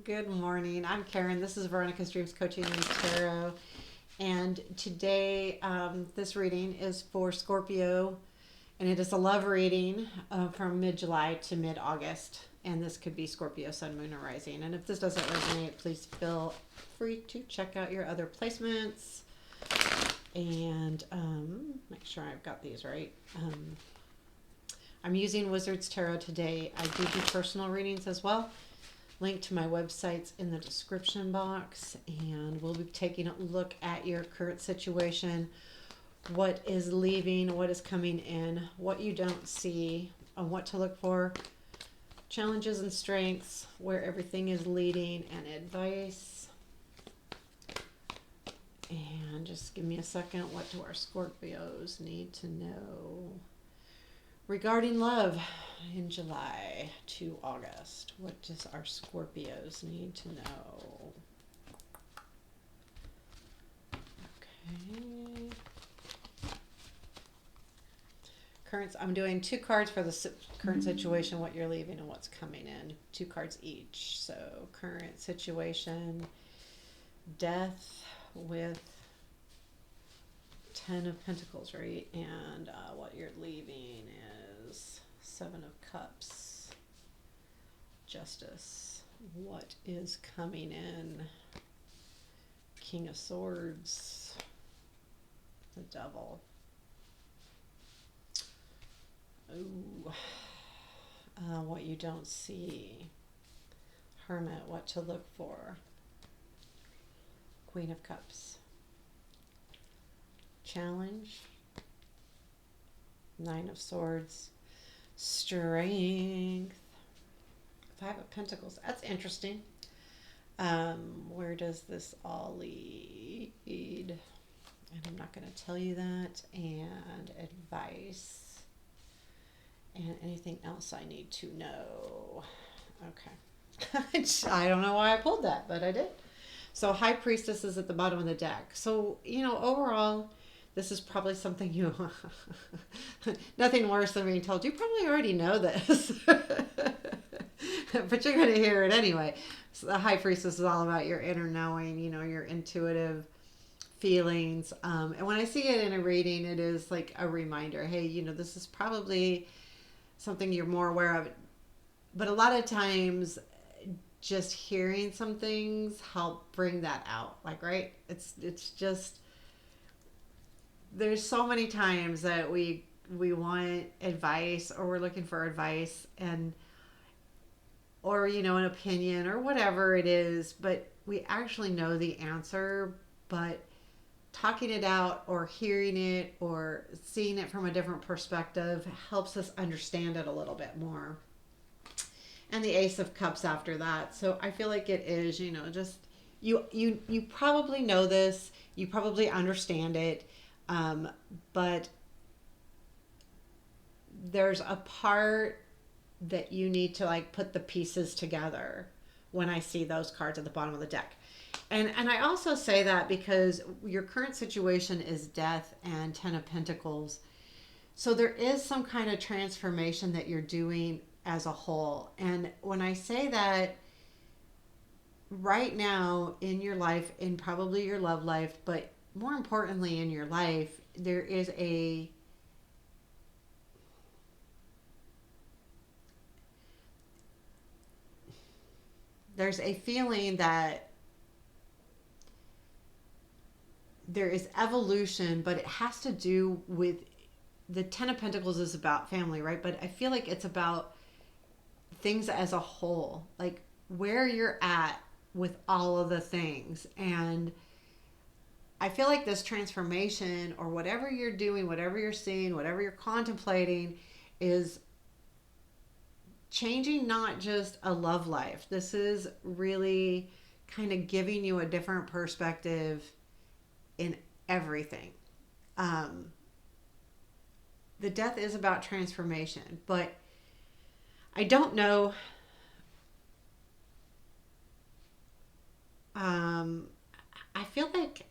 Good morning. I'm Karen. This is Veronica's Dreams Coaching and Tarot. And today, this reading is for Scorpio, and it is a love reading from mid July to mid August. And this could be Scorpio, Sun, Moon, or Rising. And if this doesn't resonate, please feel free to check out your other placements and make sure I've got these right. I'm using Wizards Tarot today. I do personal readings as well. Link to my website's in the description box, and we'll be taking a look at your current situation, what is leaving, what is coming in, what you don't see, and what to look for, challenges and strengths, where everything is leading, and advice. And just give me a second. What do our Scorpios need to know regarding love in July to August? What does our Scorpios need to know? Okay. I'm doing 2 cards for the current situation, what you're leaving and what's coming in. 2 cards each. So current situation, death with 10 of Pentacles, right? And what you're leaving is 7 of Cups, Justice. What is coming in? King of Swords, the Devil. Ooh. What you don't see. Hermit, what to look for. Queen of Cups. Challenge. 9 of Swords. Strength. 5 of Pentacles. That's interesting. Where does this all lead? And I'm not going to tell you that. And advice. And anything else I need to know. Okay. I don't know why I pulled that, but I did. So High Priestess is at the bottom of the deck. So, overall, this is probably something you, nothing worse than being told, you probably already know this, but you're going to hear it anyway. So the High Priestess is all about your inner knowing, your intuitive feelings. And when I see it in a reading, it is like a reminder, hey, this is probably something you're more aware of. But a lot of times, just hearing some things help bring that out. Like, right? It's just, there's so many times that we want advice, or we're looking for advice, or an opinion or whatever it is, but we actually know the answer, but talking it out or hearing it or seeing it from a different perspective helps us understand it a little bit more. And the Ace of Cups after that. So I feel like it is, just you probably know this, you probably understand it, but there's a part that you need to put the pieces together when I see those cards at the bottom of the deck. And I also say that because your current situation is death and 10 of Pentacles. So there is some kind of transformation that you're doing as a whole. And when I say that, right now in your life, in probably your love life, but more importantly in your life, there's a feeling that there is evolution, but it has to do with the 10 of Pentacles is about family, right? But I feel like it's about things as a whole, like where you're at with all of the things. And I feel like this transformation, or whatever you're doing, whatever you're seeing, whatever you're contemplating, is changing not just a love life. This is really kind of giving you a different perspective in everything. The death is about transformation, but I don't know. I feel like,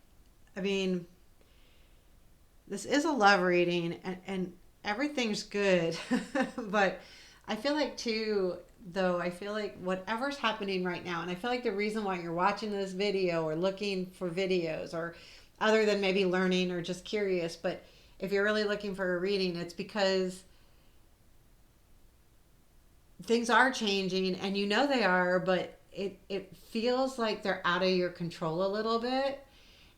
this is a love reading, and everything's good, but I feel like too, though, I feel like whatever's happening right now, and I feel like the reason why you're watching this video or looking for videos, or other than maybe learning or just curious, but if you're really looking for a reading, it's because things are changing, and you know they are, but it feels like they're out of your control a little bit,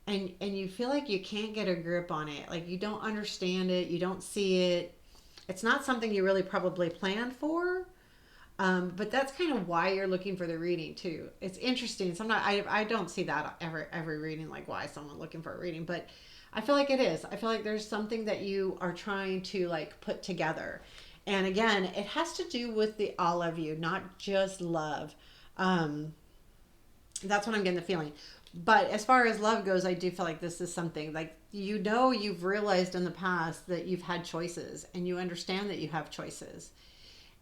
and you feel like you can't get a grip on it, like you don't understand it, you don't see it. It's not something you really probably planned for. But that's kind of why you're looking for the reading too. It's interesting. Sometimes I don't see that every reading, like why someone looking for a reading, but I feel like it is. I feel like there's something that you are trying to like put together. And again, it has to do with the all of you, not just love. Um, that's what I'm getting the feeling. But as far as love goes, I do feel like this is something like, you know, you've realized in the past that you've had choices, and you understand that you have choices.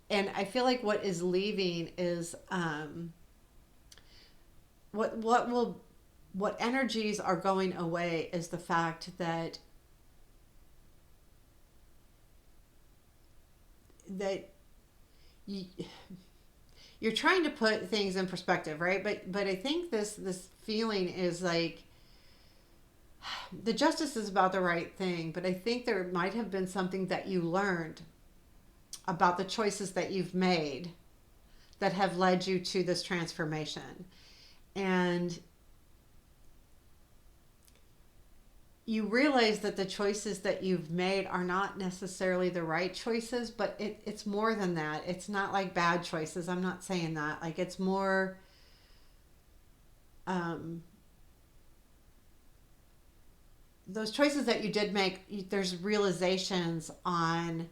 And I feel like what is leaving is what will what energies are going away is the fact that that you, you're trying to put things in perspective, right? But I think this feeling is like the justice is about the right thing, but I think there might have been something that you learned about the choices that you've made that have led you to this transformation. And you realize that the choices that you've made are not necessarily the right choices, but it's more than that. It's not like bad choices. I'm not saying that. Like it's more, um, those choices that you did make, there's realizations on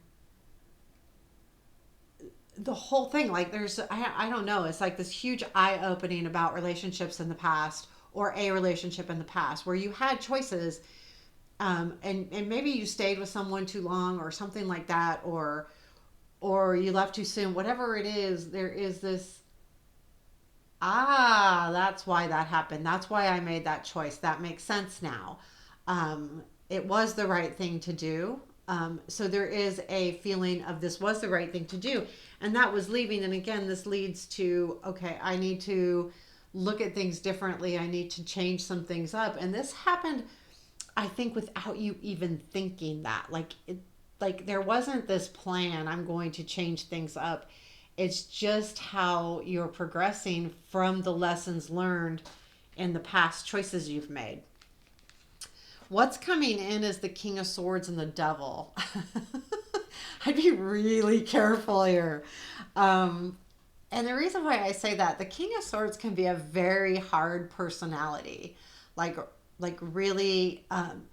the whole thing. Like there's, I don't know, it's like this huge eye opening about relationships in the past, or a relationship in the past where you had choices, and maybe you stayed with someone too long or something like that, or you left too soon, whatever it is. There is this, that's why that happened, that's why I made that choice, that makes sense now. It was the right thing to do. So there is a feeling of this was the right thing to do, and that was leaving. And again, this leads to, okay, I need to look at things differently, I need to change some things up. And this happened, I think, without you even thinking that. Like there wasn't this plan, I'm going to change things up. It's just how you're progressing from the lessons learned in the past choices you've made. What's coming in is the King of Swords and the Devil. I'd be really careful here. Um, and the reason why I say that, the King of Swords can be a very hard personality. Like, like really,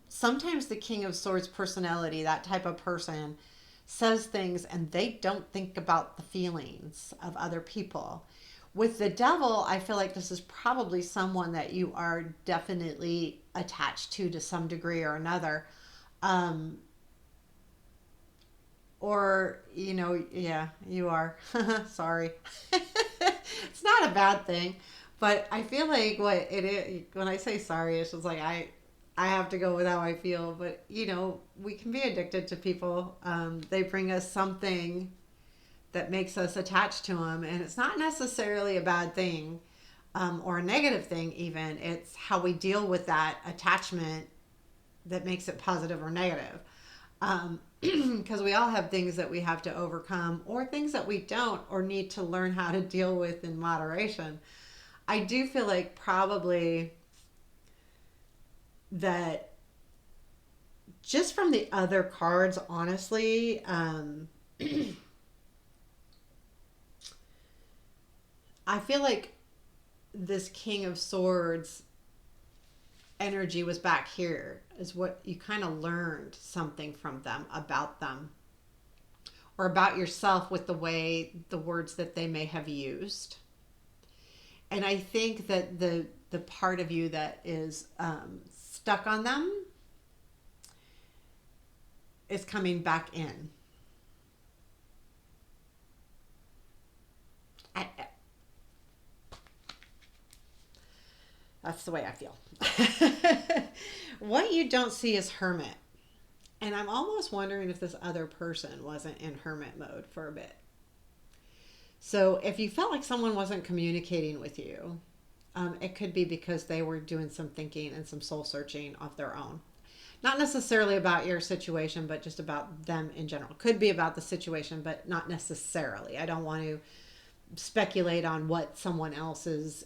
sometimes the King of Swords personality, that type of person, says things and they don't think about the feelings of other people. With the Devil, I feel like this is probably someone that you are definitely attached to some degree or another. Um, or, you know, yeah, you are. Sorry. It's not a bad thing, but I feel like what it is, when I say sorry, it's just like I have to go with how I feel. But, you know, we can be addicted to people. They bring us something that makes us attached to them, and it's not necessarily a bad thing, or a negative thing even. It's how we deal with that attachment that makes it positive or negative. Because we all have things that we have to overcome, or things that we don't, or need to learn how to deal with in moderation. I do feel like probably that just from the other cards, honestly, I feel like this King of Swords energy was back here, is what you kind of learned something from them, about them, or about yourself, with the way, the words that they may have used. And I think that the part of you that is stuck on them is coming back in. I, that's the way I feel. What you don't see is Hermit. And I'm almost wondering if this other person wasn't in hermit mode for a bit. So if you felt like someone wasn't communicating with you, it could be because they were doing some thinking and some soul searching of their own. Not necessarily about your situation, but just about them in general. Could be about the situation, but not necessarily. I don't want to speculate on what someone else is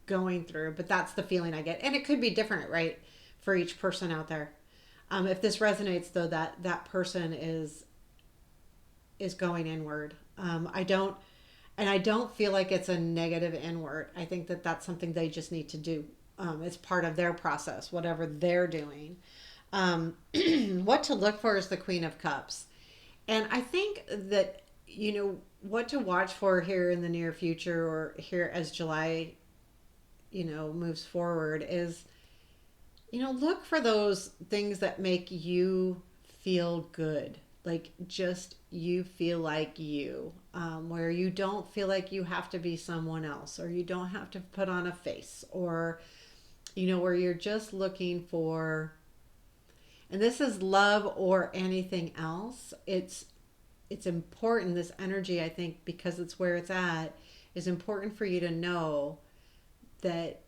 going through, but that's the feeling I get. And it could be different, right, for each person out there. If this resonates, though, that person is going inward. I don't feel like it's a negative inward. I think that that's something they just need to do. It's part of their process, whatever they're doing. What to look for is the Queen of Cups. And I think that, what to watch for here in the near future or here as July, moves forward is, look for those things that make you feel good. Like just you feel like you, where you don't feel like you have to be someone else or you don't have to put on a face or, where you're just looking for, and this is love or anything else. It's important, this energy, I think, because it's where it's at, is important for you to know that,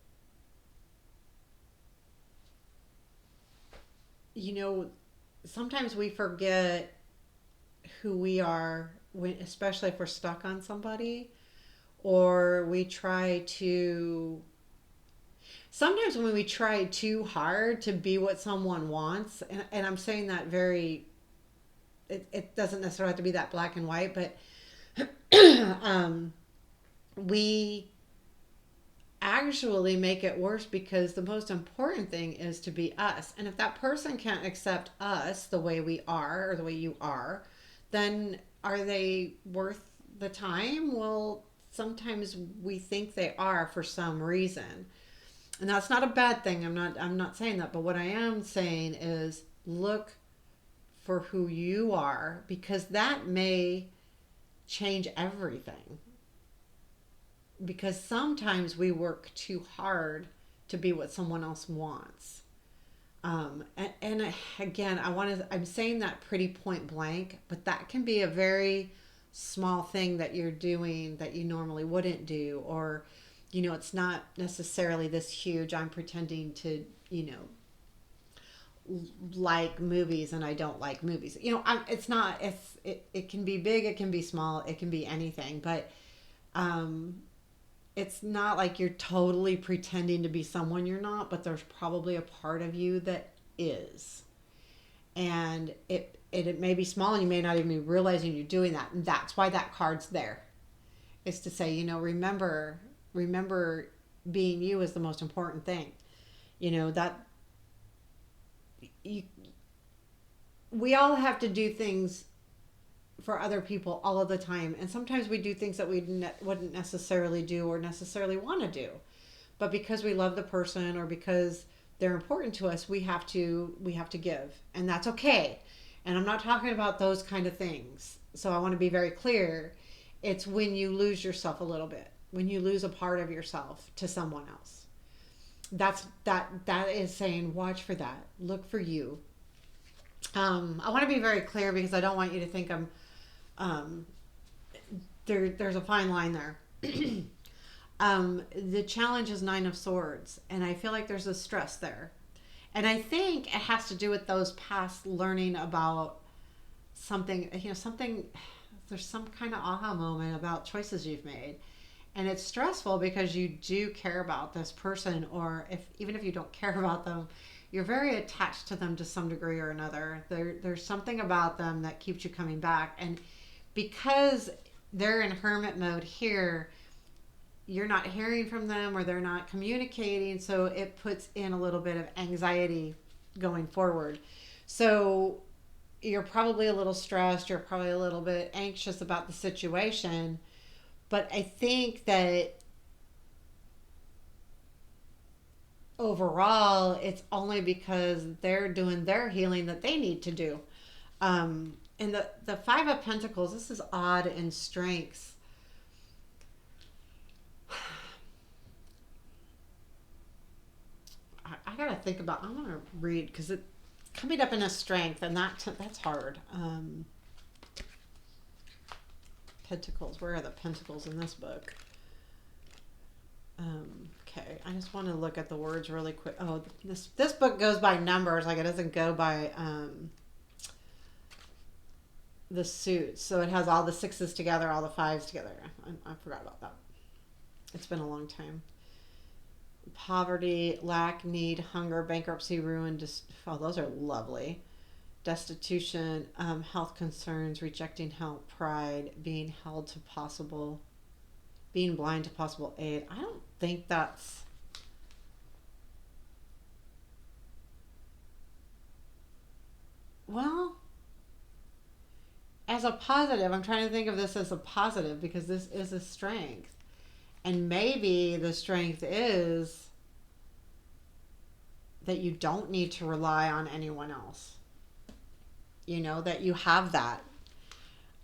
sometimes we forget who we are, when, especially if we're stuck on somebody, or we try to. Sometimes when we try too hard to be what someone wants, and I'm saying that very, it doesn't necessarily have to be that black and white, but we actually make it worse because the most important thing is to be us. And if that person can't accept us the way we are or the way you are, then are they worth the time? Well, sometimes we think they are for some reason. And that's not a bad thing. I'm not saying that, but what I am saying is look for who you are because that may change everything. Because sometimes we work too hard to be what someone else wants. And again, I'm saying that pretty point blank, but that can be a very small thing that you're doing that you normally wouldn't do, or, it's not necessarily this huge, I'm pretending to, like movies and I don't like movies. It's not, it can be big, it can be small, it can be anything, but, it's not like you're totally pretending to be someone you're not, but there's probably a part of you that is. And it may be small and you may not even be realizing you're doing that. And that's why that card's there. Is to say, remember being you is the most important thing. That you, we all have to do things for other people all of the time, and sometimes we do things that we wouldn't necessarily do or necessarily want to do, but because we love the person or because they're important to us, we have to give, and that's okay. And I'm not talking about those kind of things, so I want to be very clear. It's when you lose yourself a little bit, when you lose a part of yourself to someone else. That is saying watch for that, look for you. I want to be very clear because I don't want you to think I'm um, there's a fine line there. The challenge is Nine of Swords, and I feel like there's a stress there. And I think it has to do with those past learning about something, there's some kind of aha moment about choices you've made. And it's stressful because you do care about this person, or even if you don't care about them, you're very attached to them to some degree or another. There's something about them that keeps you coming back. And because they're in hermit mode here, you're not hearing from them or they're not communicating, so it puts in a little bit of anxiety going forward. So you're probably a little stressed, you're probably a little bit anxious about the situation, but I think that overall it's only because they're doing their healing that they need to do. And the Five of Pentacles, this is odd in strengths. I gotta think about. I'm gonna read because it's coming up in a strength, and that's hard. Pentacles. Where are the pentacles in this book? Okay, I just want to look at the words really quick. Oh, this book goes by numbers, like it doesn't go by the suits. So it has all the sixes together, all the fives together. I forgot about that. It's been a long time. Poverty, lack, need, hunger, bankruptcy, ruin. Oh, those are lovely. Destitution, health concerns, rejecting help, pride, being held to possible, being blind to possible aid. I don't think that's... Well, as a positive, I'm trying to think of this as a positive because this is a strength. And maybe the strength is that you don't need to rely on anyone else. You know, that you have that.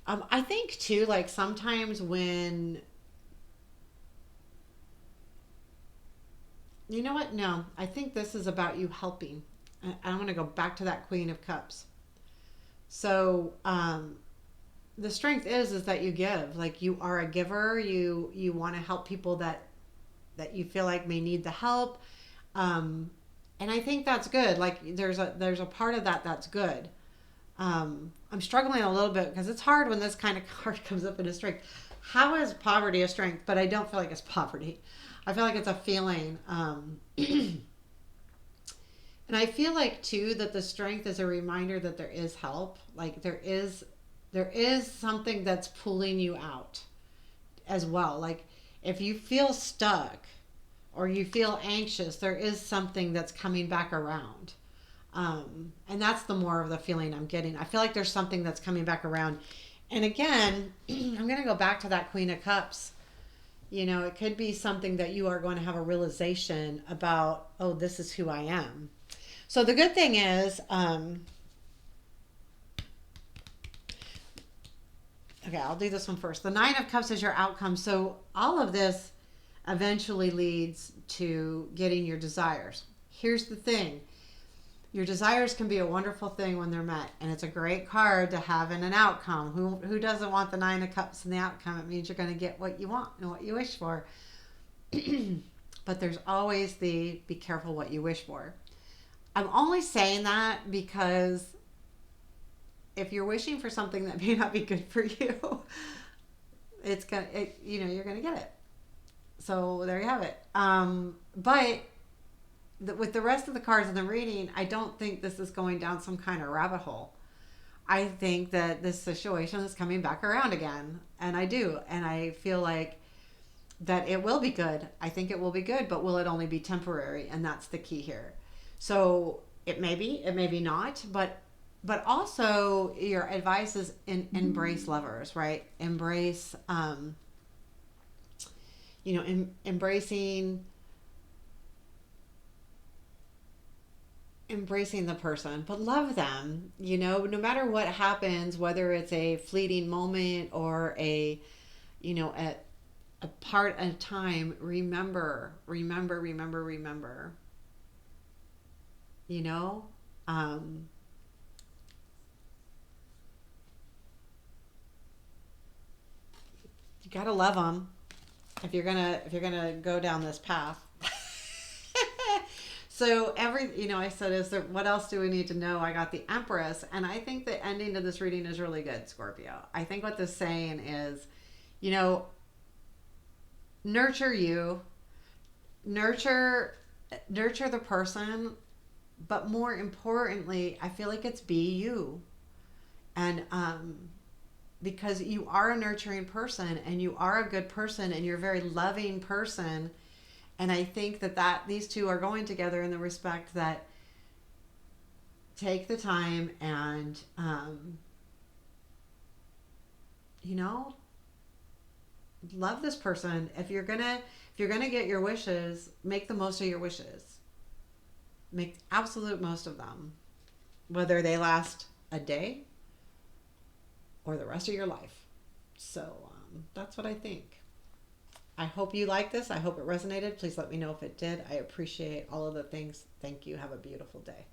I think too, like sometimes when... You know what? No, I think this is about you helping. I want to go back to that Queen of Cups. So, the strength is that you give. Like you are a giver. You want to help people that you feel like may need the help. And I think that's good. Like there's a part of that that's good. I'm struggling a little bit because it's hard when this kind of card comes up in a strength. How is poverty a strength? But I don't feel like it's poverty. I feel like it's a feeling. And I feel like too that the strength is a reminder that there is help. Like there is something that's pulling you out as well. Like if you feel stuck or you feel anxious, there is something that's coming back around. And that's the more of the feeling I'm getting. I feel like there's something that's coming back around. And again, I'm going to go back to that Queen of Cups. You know, it could be something that you are going to have a realization about, oh, this is who I am. So the good thing is, okay, I'll do this one first. The Nine of Cups is your outcome. So all of this eventually leads to getting your desires. Here's the thing. Your desires can be a wonderful thing when they're met. And it's a great card to have in an outcome. Who doesn't want the Nine of Cups in the outcome? It means you're going to get what you want and what you wish for. But there's always the be careful what you wish for. I'm only saying that because if you're wishing for something that may not be good for you, you're gonna get it. So there you have it. But with the rest of the cards in the reading, I don't think this is going down some kind of rabbit hole. I think that this situation is coming back around again, and I do, and I feel like that it will be good. I think it will be good, but will it only be temporary? And that's the key here. So it may be not, but also your advice is embrace lovers, right? Embrace, embracing the person, but love them, no matter what happens, whether it's a fleeting moment or a part of time, remember, you gotta love them if you're gonna go down this path. So I said, what else do we need to know? I got the Empress, and I think the ending to this reading is really good, Scorpio. I think what this is saying is, nurture you, nurture the person, but more importantly, I feel like it's be you. And because you are a nurturing person and you are a good person and you're a very loving person. And I think that these two are going together in the respect that take the time and, love this person. If you're gonna get your wishes, make the most of your wishes. Make absolute most of them, whether they last a day or the rest of your life. So that's what I think. I hope you like this. I hope it resonated. Please let me know if it did. I appreciate all of the things. Thank you. Have a beautiful day.